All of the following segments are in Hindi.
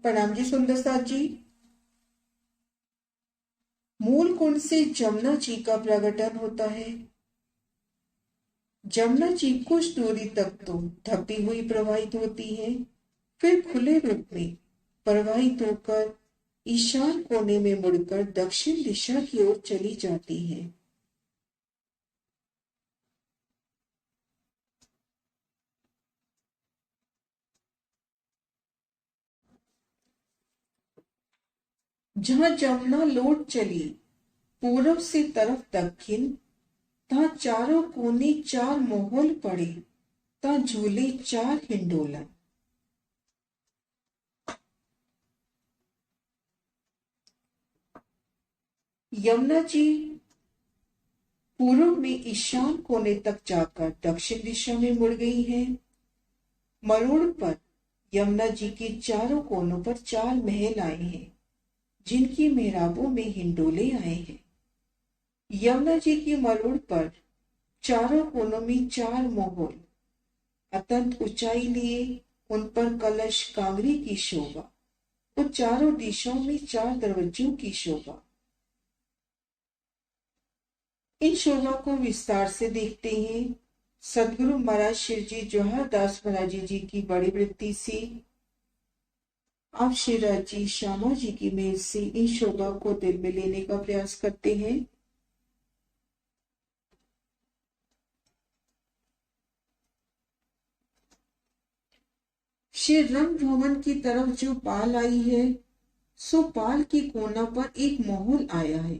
प्रणाम जी सुंदर साथ जी। मूल कुंड से जमुना जी का प्रकटन होता है। जमुना जी कुछ दूरी तक तो ढपी हुई प्रवाहित होती है, फिर खुले रूप में प्रवाहित होकर ईशान कोने में मुड़कर दक्षिण दिशा की ओर चली जाती है। जहां जमुना लौट चली पूरब से तरफ दक्षिण, ता चारों कोने चार मोहल पड़े, ता झूले चार हिंडोलन। यमुना जी पूर्व में ईशान कोने तक जाकर दक्षिण दिशा में मुड़ गई है। मरोड़ पर यमुना जी के चारों कोनों पर चार महल आए हैं, जिनकी मेहराबों में हिंडोले आए हैं। यमुना जी की मरोड़ पर चारों कोनों में चार मोहल अत्यंत ऊंचाई लिए, उन पर कलश कांगरी की शोभा और चारों दिशाओं में चार दरवाजों की शोभा। इन शोभा को विस्तार से देखते हैं। सदगुरु महाराज श्री जी जवाहर दास महाराज जी की बड़ी वृत्ति से आप श्रीराज जी श्यामा जी की मेल से इन शोभा को दिल में लेने का प्रयास करते हैं। श्री रंग भवन की तरफ जो पाल आई है, सो पाल की कोना पर एक मोहल आया है।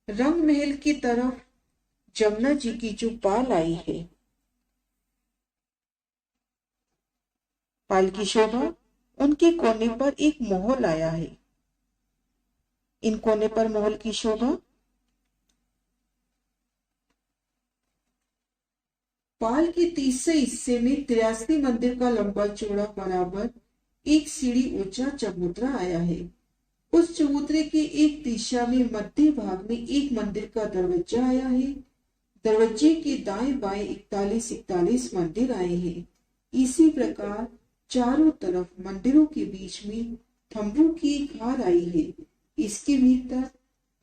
रंग महल की तरफ जमुना जी की जो पाल आई है, पाल की शोभा, उनके कोने पर एक मोहल आया है। इन कोने पर मोहल की शोभा। पाल के तीसरे हिस्से में 83 मंदिर का लंबा चौड़ा बराबर एक सीढ़ी ऊंचा चबूतरा आया है। उस चबूतरे के एक दिशा में मध्य भाग में एक मंदिर का दरवाजा आया है। दरवाजे के दाएं बाएं 41 मंदिर आए हैं। इसी प्रकार चारों तरफ मंदिरों के बीच में थंबों की एक हार आई है। इसके भीतर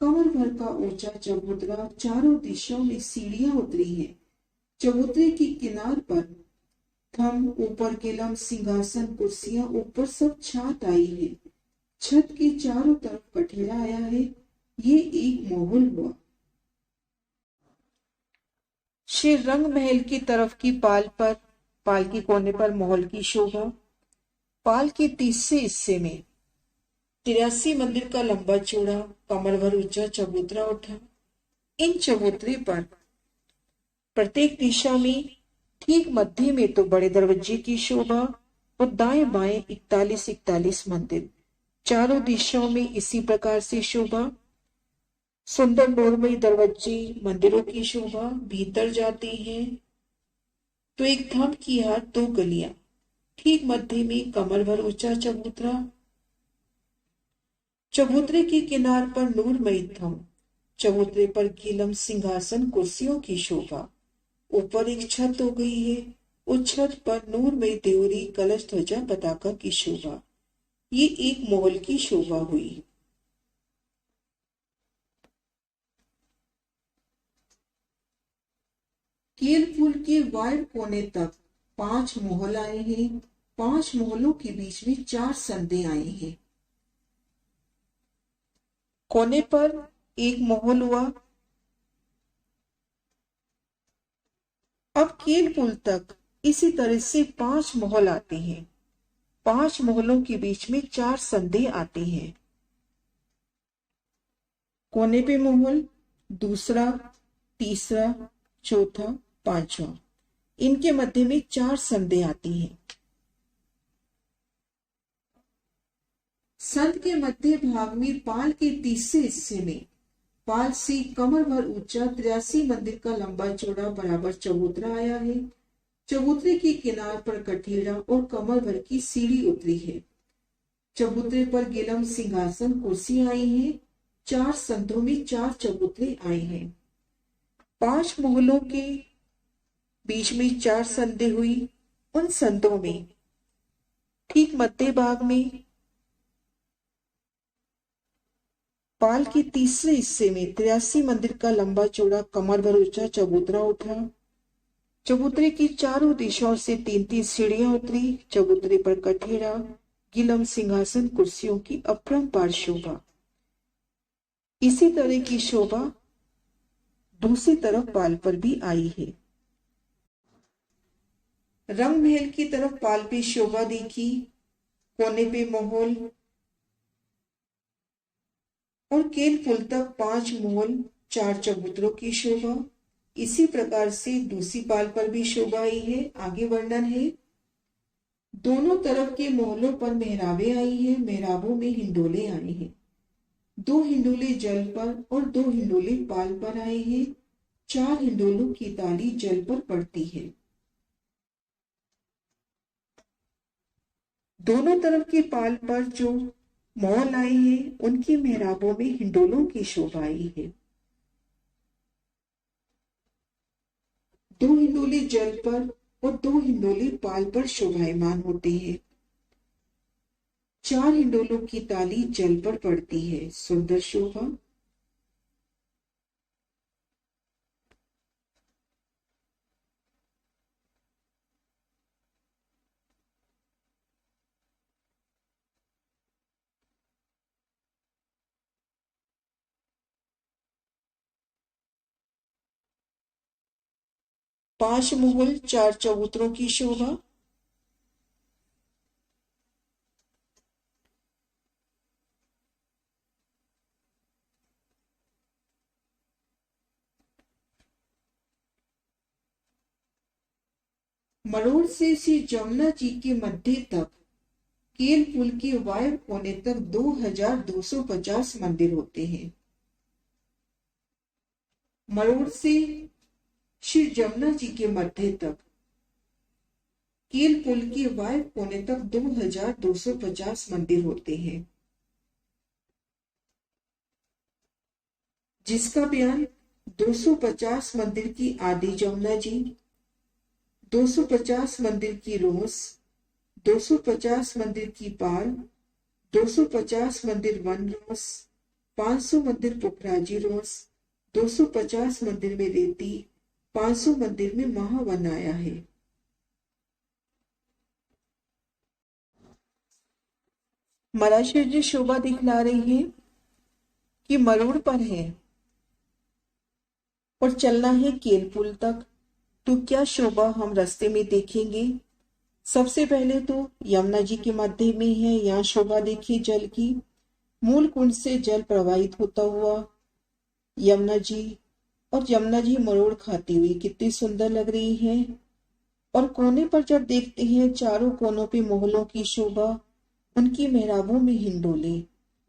कमर भर का ऊंचा चबूतरा, चारों दिशाओं में सीढ़ियां उतरी हैं। चबूतरे की किनार पर थंब, ऊपर किलम, सिंहासन, कुर्सियां, ऊपर सब छत आई है। छत के चारों तरफ कठेरा आया है। ये एक मोहल हुआ। श्री रंग महल की तरफ की पाल की कोने पर मोहल की शोभा। पाल के तीसरे हिस्से में 83 मंदिर का लंबा चौड़ा कमर भर ऊंचा चबूतरा उठा। इन चबूतरे पर प्रत्येक दिशा में ठीक मध्य में तो बड़े दरवाजे की शोभा और दाएं बाएं 41 मंदिर, चारों दिशाओं में इसी प्रकार से शोभा। सुंदर नूरमयी दरवाजे मंदिरों की शोभा। भीतर जाते हैं तो एक थंब की हार, दो गलियां, ठीक मध्य में कमर भर ऊंचा चबूतरा। चबूतरे के किनार पर नूरमयी थंब, चबूतरे पर कीलम, सिंहासन, कुर्सियों की शोभा। ऊपर एक छत हो गई है। उस छत पर नूरमयी देवरी, कलश, ध्वजा, पताका की शोभा। ये एक मोहल की शोभा हुई। केल पुल के वायर कोने तक 5 मोहल आए हैं। 5 मोहलों के बीच में 4 संदे आए हैं। कोने पर एक मोहल हुआ। अब केल पुल तक इसी तरह से 5 मोहल आते हैं। 5 मोहलों के बीच में 4 संदे आते हैं। कोने पे मोहल, दूसरा, तीसरा, चौथा, पांचवा, इनके मध्य में 4 संदे आती हैं। संद के मध्य भाग में पाल के तीसरे हिस्से में पाल से कमर भर ऊंचा 83 मंदिर का लंबा चौड़ा बराबर चबूतरा आया है। चबूतरे के किनार पर कठेरा और कमर भर की सीढ़ी उतरी है। चबूतरे पर गिलम, सिंहासन, कुर्सी आई हैं। 4 संदों में 4 चबूतरे आए हैं। 5 मोहलों के बीच में 4 संदे हुई। उन संदों में ठीक मध्य भाग में पाल के तीसरे हिस्से में 83 मंदिर का लंबा चौड़ा कमर भर ऊंचा चबूतरा उठा। चबूतरे की चारों दिशाओं से 3-3 सीढ़ियां उतरी। चबूतरे पर कठेरा, गिलम, सिंहासन, कुर्सियों की अपरंपार शोभा। इसी तरह की शोभा दूसरी तरफ पाल पर भी आई है। रंग महल की तरफ पाल पे शोभा देखी। कोने पे महल और केल पुल तक 5 महल, 4 चबूतरों की शोभा। इसी प्रकार से दूसरी पाल पर भी शोभा आई है। आगे वर्णन है। दोनों तरफ के महलों पर मेहराबें आई हैं। मेहराबों में हिंडोले आए हैं। 2 हिंडोले जल पर और 2 हिंडोले पाल पर आए हैं। 4 हिंडोलों की ताली जल पर पड़ती है। दोनों तरफ के पाल पर जो महल आए हैं उनकी मेहराबों में हिंडोलों की शोभा आई है। 2 हिंडोले जल पर और 2 हिंडोले पाल पर शोभायमान होते हैं। 4 हिंडोलों की ताली जल पर पड़ती है। सुंदर शोभा। पांच मुगल, 4 चबूतरों की शोभा। मरोड़ से श्री जमुना जी के मध्य तक केल पुल के वायव्य कोने तक 2250 मंदिर होते हैं। मरोड़ से श्री जमुना जी के मध्य तक केल पुल के वायव्य कोने तक 2250 मंदिर होते हैं, जिसका बयान 250 मंदिर की आदि जमुना जी, 250 मंदिर की रोस, 250 मंदिर की पाल, 250 मंदिर वन रोस, 500 मंदिर पुखराजी रोस, 250 मंदिर में रेती, 500 मंदिर में महावन आया है। मराशर जी शोभा दिखला रही है कि मरोड़ पर है और चलना है केल पुल तक। तो क्या शोभा हम रास्ते में देखेंगे? सबसे पहले तो यमुना जी के मध्य में है, यहाँ शोभा देखिए जल की। मूल कुंड से जल प्रवाहित होता हुआ यमुना जी, और यमुना जी मरोड़ खाती हुई कितनी सुंदर लग रही है। और कोने पर जब देखते हैं चारों कोनों पे महलों की शोभा, उनकी मेहराबों में हिंडोले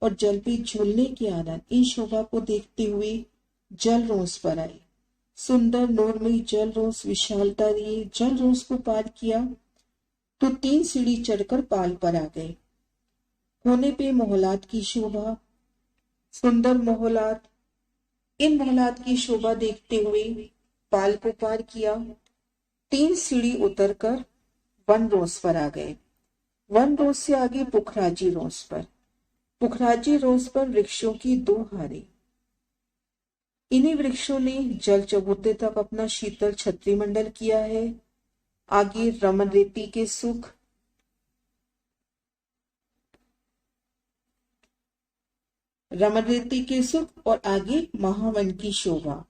और जल पे झूलने के आनंद, इन शोभा को देखते हुए जल रोस पर आए। सुंदर नूरमयी जल रोस विशालता लिए जल रोस को पार किया तो 3 सीढ़ी चढ़कर पाल पर आ गए। कोने पे मोहलात की शोभा, सुंदर मोहलात। इन मोहलात की शोभा देखते हुए पाल को पार किया, 3 सीढ़ी उतरकर वन रोस पर आ गए। वन रोस से आगे पुखराजी रोस पर। पुखराजी रोस पर वृक्षों की 2 हारें। इन्हीं वृक्षों ने जल चबूतरे तक अपना शीतल छत्री मंडल किया है। आगे रमन रेती के सुख, रमन रेती के सुख और आगे महावन की शोभा।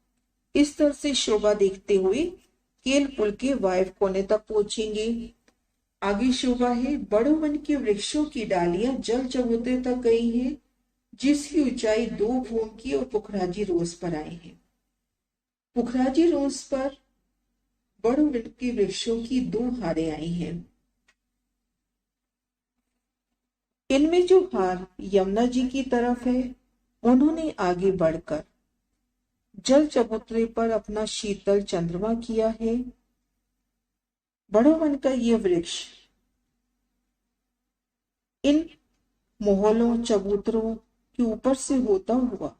इस तरह से शोभा देखते हुए केल पुल के वायव्य कोने तक पहुंचेंगे। आगे शोभा है बड़ो वन के वृक्षों की डालियां जल चबूतरे तक गई हैं, जिसकी ऊंचाई 2 भूम की, और पुखराजी रोस पर आए हैं। पुखराजी रोस पर बड़ो वन के वृक्षों की 2 हारें आई हैं। इनमें जो हार यमुना जी की तरफ है, उन्होंने आगे बढ़कर जल चबूतरे पर अपना शीतल चंद्रमा किया है। बड़ो वन का ये वृक्ष इन मोहलों चबूतरों के ऊपर से होता हुआ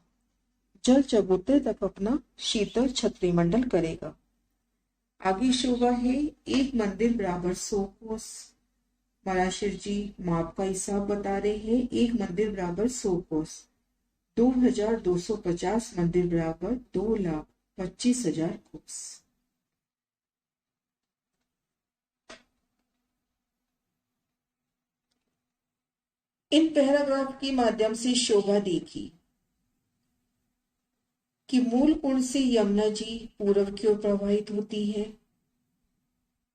जल चबूतरे तक अपना शीतल छत्री मंडल करेगा। आगे शोभा है एक मंदिर बराबर 100 कोस। मराशिर जी माप का हिसाब बता रहे हैं। एक मंदिर बराबर 100 कोस, 2250 मंदिर बराबर 2,25,000 कोस। इन पैराग्राफ के माध्यम से शोभा देखी कि मूल कुंड से यमुना जी पूर्व की ओर प्रवाहित होती है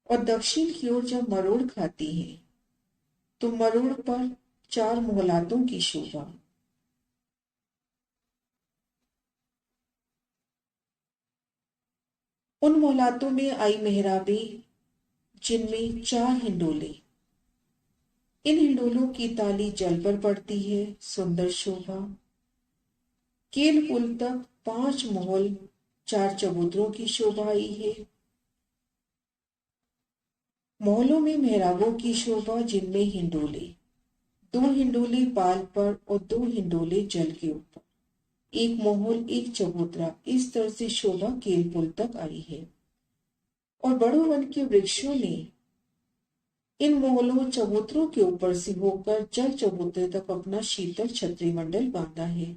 और दक्षिण की ओर जब मरोड़ खाती है तो मरोड़ पर 4 मोहलातों की शोभा। उन मोहलातों में आई मेहराबे जिनमें 4 हिंडोले, इन हिंडोलों की ताली जल पर पड़ती है, सुंदर शोभा। केल पुल तक 5 महल 4 चबूतरों की शोभा आई है। महलों में मेहराबों की शोभा जिनमें हिंडोले, 2 हिंडोले पाल पर और 2 हिंडोले जल के ऊपर, एक मोहल एक चबूतरा, इस तरह से शोभा केल पुल तक आई है। और बड़ो वन के वृक्षों ने इन मोहलों चबूतरों के ऊपर से होकर जल चबूतरे तक अपना शीतल छत्री मंडल बांधा है।